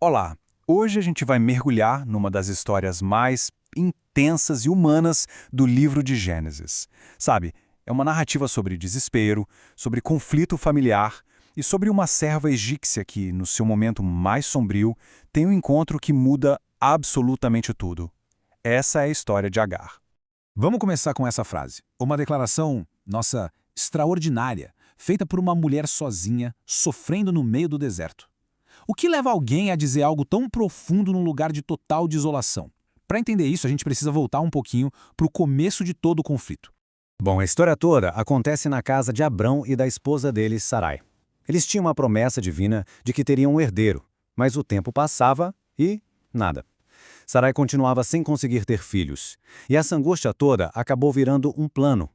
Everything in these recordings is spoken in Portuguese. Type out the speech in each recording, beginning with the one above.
Olá! Hoje a gente vai mergulhar numa das histórias mais intensas e humanas do livro de Gênesis. Sabe, é uma narrativa sobre desespero, sobre conflito familiar e sobre uma serva egípcia que, no seu momento mais sombrio, tem um encontro que muda absolutamente tudo. Essa é a história de Agar. Vamos começar com essa frase. Uma declaração, nossa, extraordinária, feita por uma mulher sozinha, sofrendo no meio do deserto. O que leva alguém a dizer algo tão profundo num lugar de total desolação? Para entender isso, a gente precisa voltar um pouquinho para o começo de todo o conflito. Bom, a história toda acontece na casa de Abrão e da esposa dele, Sarai. Eles tinham uma promessa divina de que teriam um herdeiro, mas o tempo passava e nada. Sarai continuava sem conseguir ter filhos, e essa angústia toda acabou virando um plano.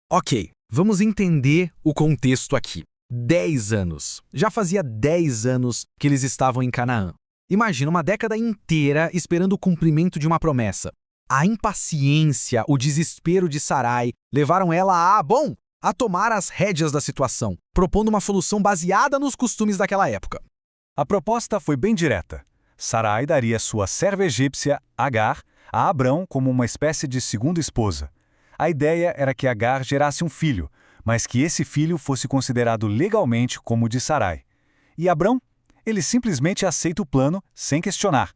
Ok, vamos entender o contexto aqui. 10 anos. Já fazia 10 anos que eles estavam em Canaã. Imagina uma década inteira esperando o cumprimento de uma promessa. A impaciência, o desespero de Sarai levaram ela a tomar as rédeas da situação, propondo uma solução baseada nos costumes daquela época. A proposta foi bem direta. Sarai daria sua serva egípcia, Agar, a Abrão como uma espécie de segunda esposa. A ideia era que Agar gerasse um filho, mas que esse filho fosse considerado legalmente como de Sarai. E Abrão? Ele simplesmente aceita o plano sem questionar.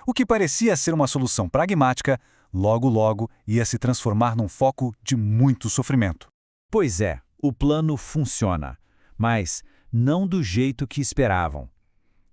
O que parecia ser uma solução pragmática, logo ia se transformar num foco de muito sofrimento. Pois é, o plano funciona, mas não do jeito que esperavam.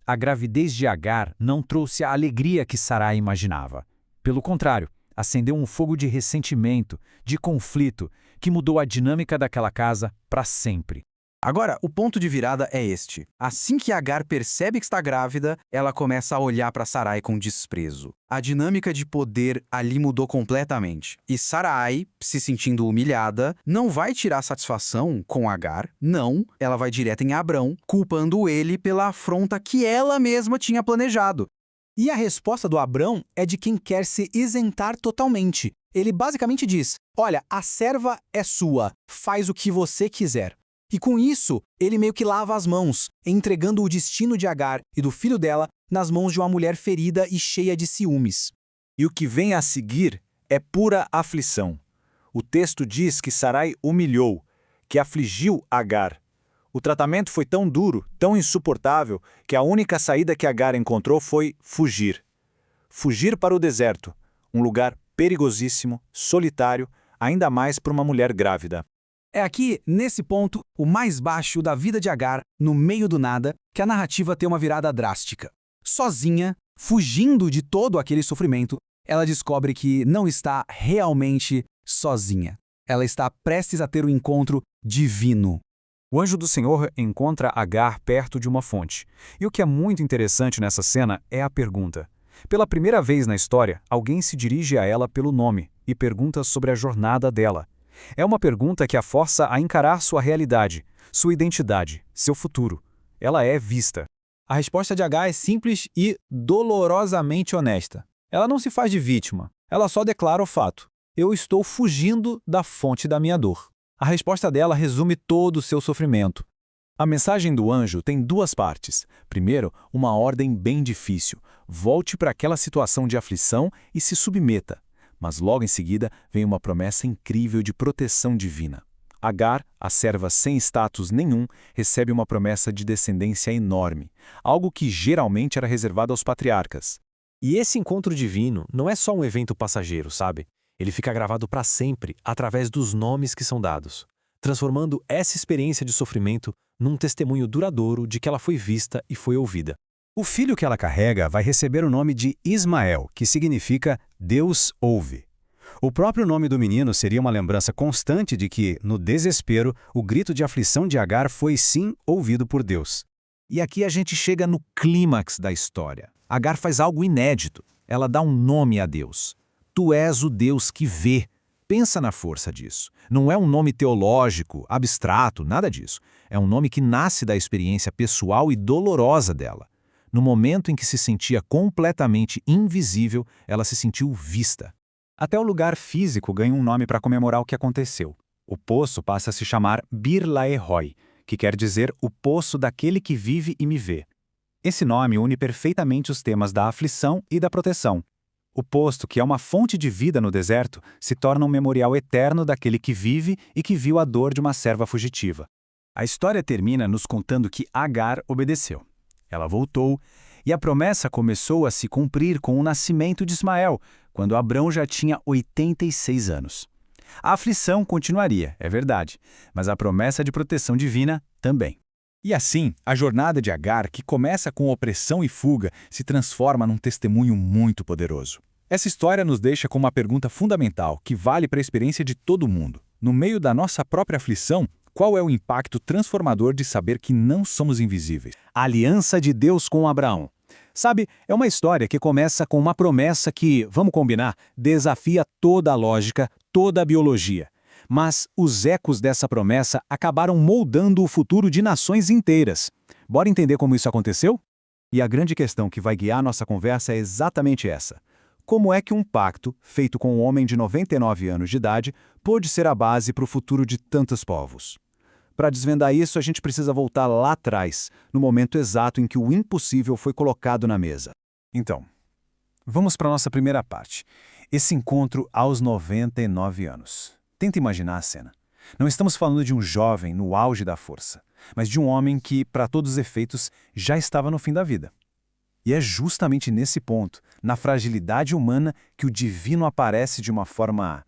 A gravidez de Agar não trouxe a alegria que Sarai imaginava. Pelo contrário, acendeu um fogo de ressentimento, de conflito, que mudou a dinâmica daquela casa para sempre. Agora, o ponto de virada é este. Assim que Agar percebe que está grávida, ela começa a olhar para Sarai com desprezo. A dinâmica de poder ali mudou completamente. E Sarai, se sentindo humilhada, não vai tirar satisfação com Agar, não, ela vai direto em Abrão, culpando ele pela afronta que ela mesma tinha planejado. E a resposta do Abrão é de quem quer se isentar totalmente. Ele basicamente diz: olha, a serva é sua, faz o que você quiser. E com isso, ele meio que lava as mãos, entregando o destino de Agar e do filho dela nas mãos de uma mulher ferida e cheia de ciúmes. E o que vem a seguir é pura aflição. O texto diz que Sarai humilhou, que afligiu Agar. O tratamento foi tão duro, tão insuportável, que a única saída que Agar encontrou foi fugir. Fugir para o deserto, um lugar perigosíssimo, solitário, ainda mais para uma mulher grávida. É aqui, nesse ponto, o mais baixo da vida de Agar, no meio do nada, que a narrativa tem uma virada drástica. Sozinha, fugindo de todo aquele sofrimento, ela descobre que não está realmente sozinha. Ela está prestes a ter um encontro divino. O anjo do Senhor encontra Agar perto de uma fonte. E o que é muito interessante nessa cena é a pergunta. Pela primeira vez na história, alguém se dirige a ela pelo nome e pergunta sobre a jornada dela. É uma pergunta que a força a encarar sua realidade, sua identidade, seu futuro. Ela é vista. A resposta de Agar é simples e dolorosamente honesta. Ela não se faz de vítima, ela só declara o fato. Eu estou fugindo da fonte da minha dor. A resposta dela resume todo o seu sofrimento. A mensagem do anjo tem duas partes. Primeiro, uma ordem bem difícil. Volte para aquela situação de aflição e se submeta. Mas logo em seguida vem uma promessa incrível de proteção divina. Agar, a serva sem status nenhum, recebe uma promessa de descendência enorme, algo que geralmente era reservado aos patriarcas. E esse encontro divino não é só um evento passageiro, sabe? Ele fica gravado para sempre através dos nomes que são dados, transformando essa experiência de sofrimento num testemunho duradouro de que ela foi vista e foi ouvida. O filho que ela carrega vai receber o nome de Ismael, que significa Deus ouve. O próprio nome do menino seria uma lembrança constante de que, no desespero, o grito de aflição de Agar foi sim ouvido por Deus. E aqui a gente chega no clímax da história. Agar faz algo inédito. Ela dá um nome a Deus. Tu és o Deus que vê. Pensa na força disso. Não é um nome teológico, abstrato, nada disso. É um nome que nasce da experiência pessoal e dolorosa dela. No momento em que se sentia completamente invisível, ela se sentiu vista. Até o lugar físico ganha um nome para comemorar o que aconteceu. O poço passa a se chamar Bir Laeroi, que quer dizer o poço daquele que vive e me vê. Esse nome une perfeitamente os temas da aflição e da proteção. O posto, que é uma fonte de vida no deserto, se torna um memorial eterno daquele que vive e que viu a dor de uma serva fugitiva. A história termina nos contando que Agar obedeceu. Ela voltou, e a promessa começou a se cumprir com o nascimento de Ismael, quando Abrão já tinha 86 anos. A aflição continuaria, é verdade, mas a promessa de proteção divina também. E assim, a jornada de Agar, que começa com opressão e fuga, se transforma num testemunho muito poderoso. Essa história nos deixa com uma pergunta fundamental, que vale para a experiência de todo mundo. No meio da nossa própria aflição, qual é o impacto transformador de saber que não somos invisíveis? A aliança de Deus com Abraão. Sabe, é uma história que começa com uma promessa que, vamos combinar, desafia toda a lógica, toda a biologia. Mas os ecos dessa promessa acabaram moldando o futuro de nações inteiras. Bora entender como isso aconteceu? E a grande questão que vai guiar nossa conversa é exatamente essa. Como é que um pacto, feito com um homem de 99 anos de idade, pôde ser a base para o futuro de tantos povos? Para desvendar isso, a gente precisa voltar lá atrás, no momento exato em que o impossível foi colocado na mesa. Então, vamos para a nossa primeira parte. Esse encontro aos 99 anos. Tenta imaginar a cena. Não estamos falando de um jovem no auge da força, mas de um homem que, para todos os efeitos, já estava no fim da vida. E é justamente nesse ponto, na fragilidade humana, que o divino aparece de uma forma,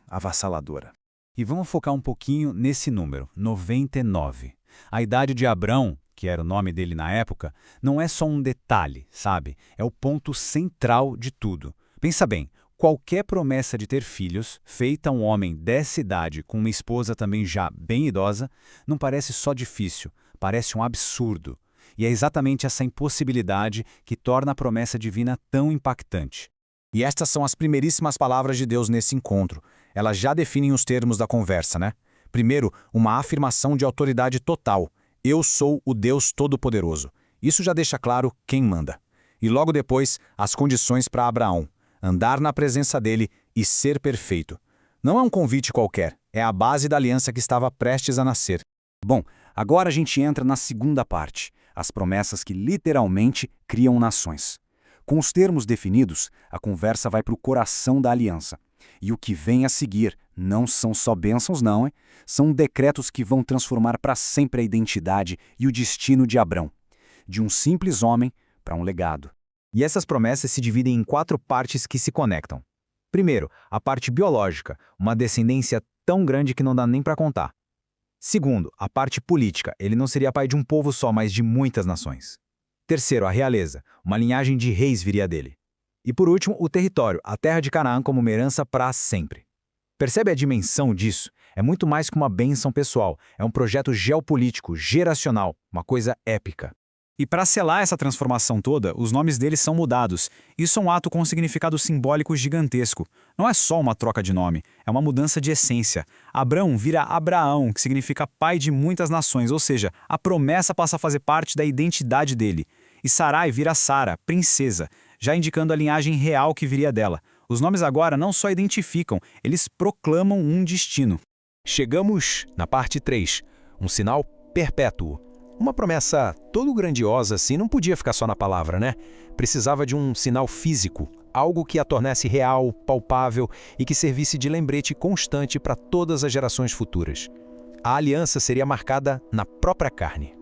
avassaladora. E vamos focar um pouquinho nesse número, 99. A idade de Abrão, que era o nome dele na época, não é só um detalhe, sabe? É o ponto central de tudo. Pensa bem, qualquer promessa de ter filhos, feita a um homem dessa idade com uma esposa também já bem idosa, não parece só difícil, parece um absurdo. E é exatamente essa impossibilidade que torna a promessa divina tão impactante. E estas são as primeiríssimas palavras de Deus nesse encontro. Elas já definem os termos da conversa, né? Primeiro, uma afirmação de autoridade total. Eu sou o Deus Todo-Poderoso. Isso já deixa claro quem manda. E logo depois, as condições para Abraão. Andar na presença dele e ser perfeito. Não é um convite qualquer, é a base da aliança que estava prestes a nascer. Bom, agora a gente entra na segunda parte, as promessas que literalmente criam nações. Com os termos definidos, a conversa vai para o coração da aliança. E o que vem a seguir não são só bênçãos não, hein? São decretos que vão transformar para sempre a identidade e o destino de Abrão. De um simples homem para um legado. E essas promessas se dividem em 4 partes que se conectam. Primeiro, a parte biológica, uma descendência tão grande que não dá nem para contar. Segundo, a parte política, ele não seria pai de um povo só, mas de muitas nações. Terceiro, a realeza, uma linhagem de reis viria dele. E por último, o território, a terra de Canaã como uma herança para sempre. Percebe a dimensão disso? É muito mais que uma bênção pessoal, é um projeto geopolítico, geracional, uma coisa épica. E para selar essa transformação toda, os nomes deles são mudados. Isso é um ato com um significado simbólico gigantesco. Não é só uma troca de nome, é uma mudança de essência. Abrão vira Abraão, que significa pai de muitas nações, ou seja, a promessa passa a fazer parte da identidade dele. E Sarai vira Sara, princesa, já indicando a linhagem real que viria dela. Os nomes agora não só identificam, eles proclamam um destino. Chegamos na parte 3, um sinal perpétuo. Uma promessa todo grandiosa assim não podia ficar só na palavra, né? Precisava de um sinal físico, algo que a tornasse real, palpável e que servisse de lembrete constante para todas as gerações futuras. A aliança seria marcada na própria carne.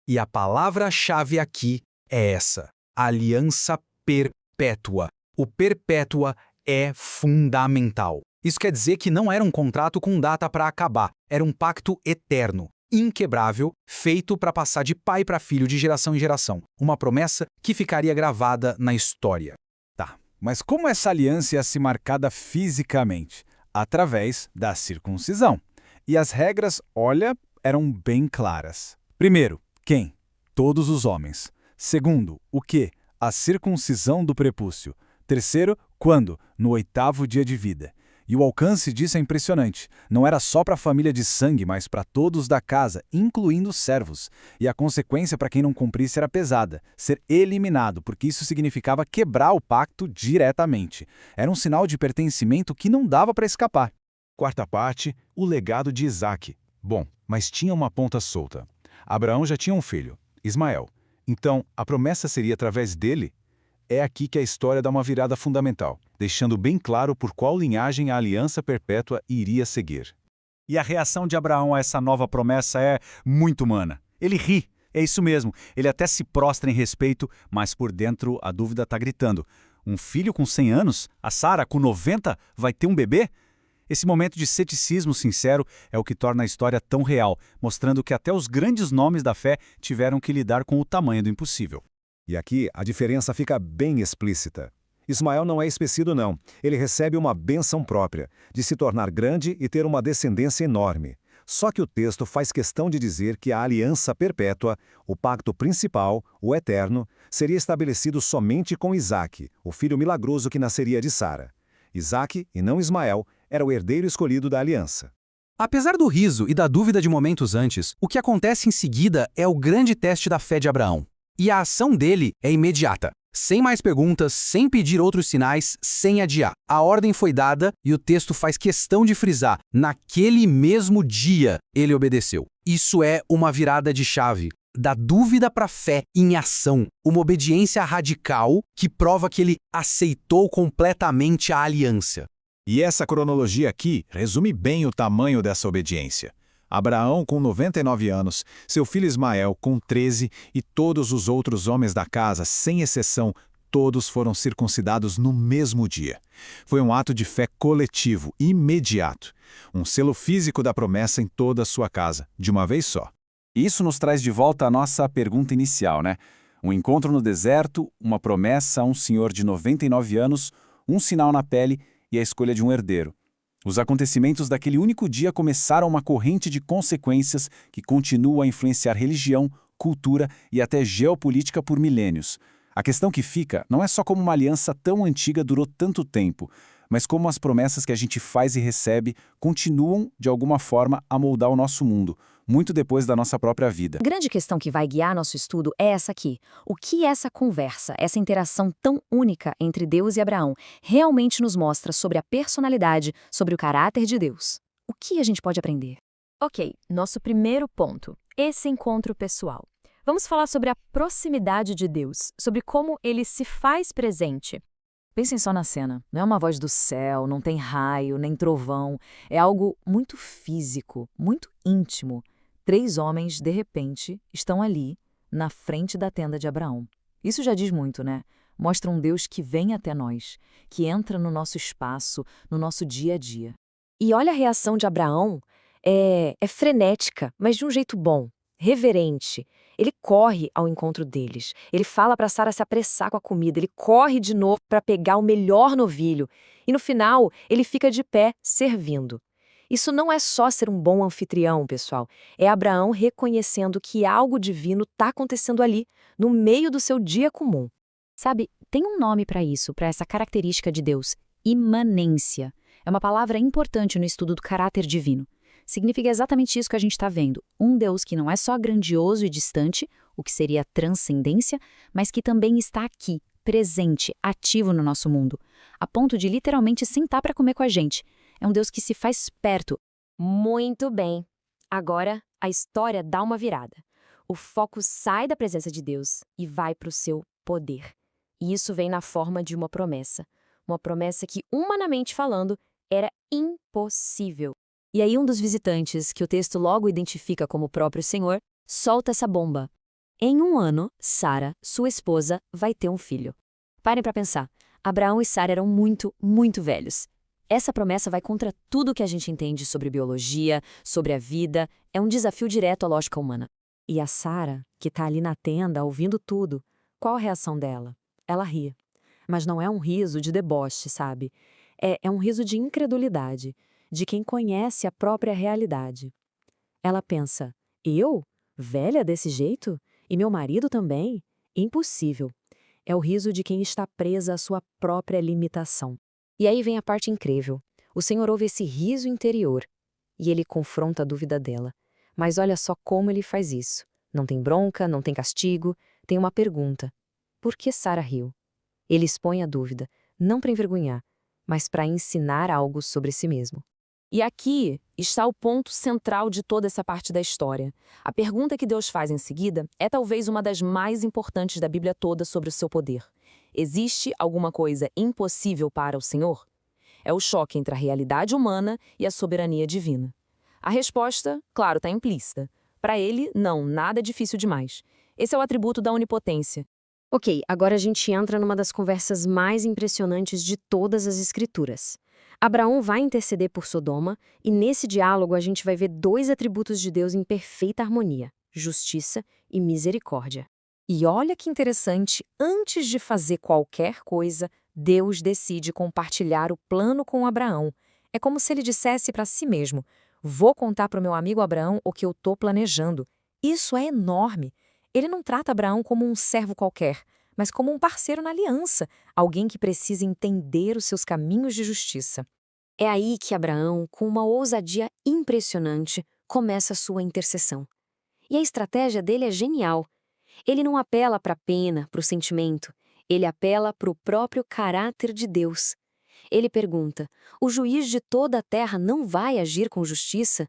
E a palavra-chave aqui é essa: aliança perpétua. O perpétua é fundamental. Isso quer dizer que não era um contrato com data para acabar, era um pacto eterno, inquebrável, feito para passar de pai para filho de geração em geração. Uma promessa que ficaria gravada na história. Tá, mas como essa aliança ia ser marcada fisicamente? Através da circuncisão. E as regras, olha, eram bem claras. Primeiro, quem? Todos os homens. Segundo, o quê? A circuncisão do prepúcio. Terceiro, quando? No 8º dia de vida. E o alcance disso é impressionante. Não era só para a família de sangue, mas para todos da casa, incluindo os servos. E a consequência para quem não cumprisse era pesada, ser eliminado, porque isso significava quebrar o pacto diretamente. Era um sinal de pertencimento que não dava para escapar. Quarta parte, o legado de Isaque. Bom, mas tinha uma ponta solta. Abraão já tinha um filho, Ismael. Então, a promessa seria através dele? É aqui que a história dá uma virada fundamental, deixando bem claro por qual linhagem a aliança perpétua iria seguir. E a reação de Abraão a essa nova promessa é muito humana. Ele ri, é isso mesmo. Ele até se prostra em respeito, mas por dentro a dúvida está gritando. Um filho com 100 anos? A Sara, com 90, vai ter um bebê? Esse momento de ceticismo sincero é o que torna a história tão real, mostrando que até os grandes nomes da fé tiveram que lidar com o tamanho do impossível. E aqui a diferença fica bem explícita. Ismael não é esquecido, não. Ele recebe uma bênção própria, de se tornar grande e ter uma descendência enorme. Só que o texto faz questão de dizer que a aliança perpétua, o pacto principal, o eterno, seria estabelecido somente com Isaque, o filho milagroso que nasceria de Sara. Isaque, e não Ismael, era o herdeiro escolhido da aliança. Apesar do riso e da dúvida de momentos antes, o que acontece em seguida é o grande teste da fé de Abraão. E a ação dele é imediata. Sem mais perguntas, sem pedir outros sinais, sem adiar. A ordem foi dada e o texto faz questão de frisar: naquele mesmo dia ele obedeceu. Isso é uma virada de chave. Da dúvida para a fé em ação. Uma obediência radical que prova que ele aceitou completamente a aliança. E essa cronologia aqui resume bem o tamanho dessa obediência. Abraão com 99 anos, seu filho Ismael com 13 e todos os outros homens da casa, sem exceção, todos foram circuncidados no mesmo dia. Foi um ato de fé coletivo, imediato. Um selo físico da promessa em toda a sua casa, de uma vez só. Isso nos traz de volta à nossa pergunta inicial, né? Um encontro no deserto, uma promessa a um senhor de 99 anos, um sinal na pele e a escolha de um herdeiro. Os acontecimentos daquele único dia começaram uma corrente de consequências que continua a influenciar religião, cultura e até geopolítica por milênios. A questão que fica não é só como uma aliança tão antiga durou tanto tempo, mas como as promessas que a gente faz e recebe continuam, de alguma forma, a moldar o nosso mundo, muito depois da nossa própria vida. A grande questão que vai guiar nosso estudo é essa aqui. O que essa conversa, essa interação tão única entre Deus e Abraão, realmente nos mostra sobre a personalidade, sobre o caráter de Deus? O que a gente pode aprender? Ok, nosso primeiro ponto, esse encontro pessoal. Vamos falar sobre a proximidade de Deus, sobre como ele se faz presente. Pensem só na cena. Não é uma voz do céu, não tem raio, nem trovão. É algo muito físico, muito íntimo. 3 homens, de repente, estão ali, na frente da tenda de Abraão. Isso já diz muito, né? Mostra um Deus que vem até nós, que entra no nosso espaço, no nosso dia a dia. E olha a reação de Abraão. É frenética, mas de um jeito bom, reverente. Ele corre ao encontro deles. Ele fala para Sara se apressar com a comida. Ele corre de novo para pegar o melhor novilho. E no final, ele fica de pé, servindo. Isso não é só ser um bom anfitrião, pessoal. É Abraão reconhecendo que algo divino está acontecendo ali, no meio do seu dia comum. Sabe, tem um nome para isso, para essa característica de Deus: imanência. É uma palavra importante no estudo do caráter divino. Significa exatamente isso que a gente está vendo. Um Deus que não é só grandioso e distante, o que seria transcendência, mas que também está aqui, presente, ativo no nosso mundo, a ponto de literalmente sentar para comer com a gente. É um Deus que se faz perto. Muito bem. Agora, a história dá uma virada. O foco sai da presença de Deus e vai para o seu poder. E isso vem na forma de uma promessa. Uma promessa que, humanamente falando, era impossível. E aí um dos visitantes, que o texto logo identifica como o próprio Senhor, solta essa bomba. Em 1 ano, Sara, sua esposa, vai ter um filho. Parem para pensar. Abraão e Sara eram muito, muito velhos. Essa promessa vai contra tudo que a gente entende sobre biologia, sobre a vida. É um desafio direto à lógica humana. E a Sara, que está ali na tenda, ouvindo tudo, qual a reação dela? Ela ri. Mas não é um riso de deboche, sabe? É um riso de incredulidade, de quem conhece a própria realidade. Ela pensa: eu? Velha desse jeito? E meu marido também? Impossível. É o riso de quem está presa à sua própria limitação. E aí vem a parte incrível. O Senhor ouve esse riso interior e ele confronta a dúvida dela. Mas olha só como ele faz isso. Não tem bronca, não tem castigo, tem uma pergunta. Por que Sara riu? Ele expõe a dúvida, não para envergonhar, mas para ensinar algo sobre si mesmo. E aqui está o ponto central de toda essa parte da história. A pergunta que Deus faz em seguida é talvez uma das mais importantes da Bíblia toda sobre o seu poder. Existe alguma coisa impossível para o Senhor? É o choque entre a realidade humana e a soberania divina. A resposta, claro, está implícita. Para ele, não, nada é difícil demais. Esse é o atributo da onipotência. Ok, agora a gente entra numa das conversas mais impressionantes de todas as Escrituras. Abraão vai interceder por Sodoma, e nesse diálogo a gente vai ver dois atributos de Deus em perfeita harmonia: justiça e misericórdia. E olha que interessante, antes de fazer qualquer coisa, Deus decide compartilhar o plano com Abraão. É como se ele dissesse para si mesmo: vou contar para o meu amigo Abraão o que eu estou planejando. Isso é enorme. Ele não trata Abraão como um servo qualquer, mas como um parceiro na aliança, alguém que precisa entender os seus caminhos de justiça. É aí que Abraão, com uma ousadia impressionante, começa a sua intercessão. E a estratégia dele é genial. Ele não apela para a pena, para o sentimento. Ele apela para o próprio caráter de Deus. Ele pergunta: o juiz de toda a terra não vai agir com justiça?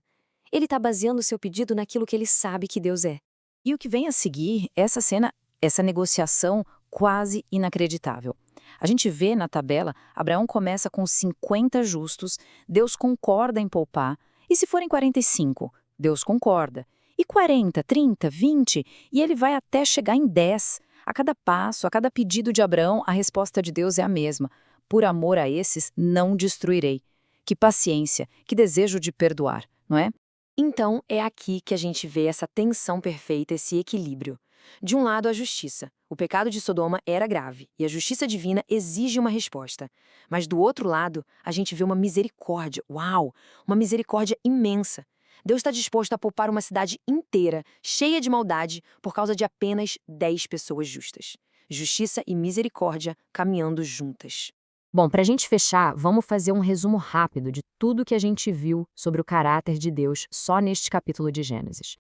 Ele está baseando seu pedido naquilo que ele sabe que Deus é. E o que vem a seguir, essa cena, essa negociação quase inacreditável. A gente vê na tabela, Abraão começa com 50 justos, Deus concorda em poupar, e se forem 45, Deus concorda. E 40, 30, 20, e ele vai até chegar em 10. A cada passo, a cada pedido de Abraão, a resposta de Deus é a mesma: por amor a esses, não destruirei. Que paciência, que desejo de perdoar, não é? Então, é aqui que a gente vê essa tensão perfeita, esse equilíbrio. De um lado, a justiça. O pecado de Sodoma era grave, e a justiça divina exige uma resposta. Mas do outro lado, a gente vê uma misericórdia. Uau! Uma misericórdia imensa. Deus está disposto a poupar uma cidade inteira, cheia de maldade, por causa de apenas 10 pessoas justas. Justiça e misericórdia caminhando juntas. Bom, para a gente fechar, vamos fazer um resumo rápido de tudo que a gente viu sobre o caráter de Deus só neste capítulo de Gênesis.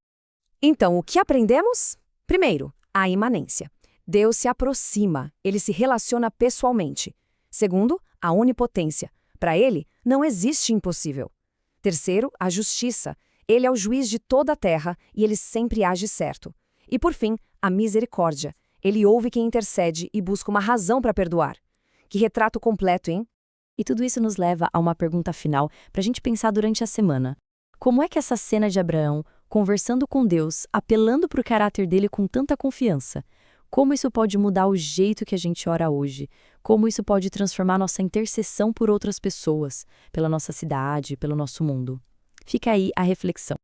Então, o que aprendemos? Primeiro, a imanência. Deus se aproxima, ele se relaciona pessoalmente. Segundo, a onipotência. Para ele, não existe impossível. Terceiro, a justiça. Ele é o juiz de toda a terra e ele sempre age certo. E por fim, a misericórdia. Ele ouve quem intercede e busca uma razão para perdoar. Que retrato completo, hein? E tudo isso nos leva a uma pergunta final para a gente pensar durante a semana. Como é que essa cena de Abraão, conversando com Deus, apelando para o caráter dele com tanta confiança, como isso pode mudar o jeito que a gente ora hoje? Como isso pode transformar nossa intercessão por outras pessoas, pela nossa cidade, pelo nosso mundo? Fica aí a reflexão.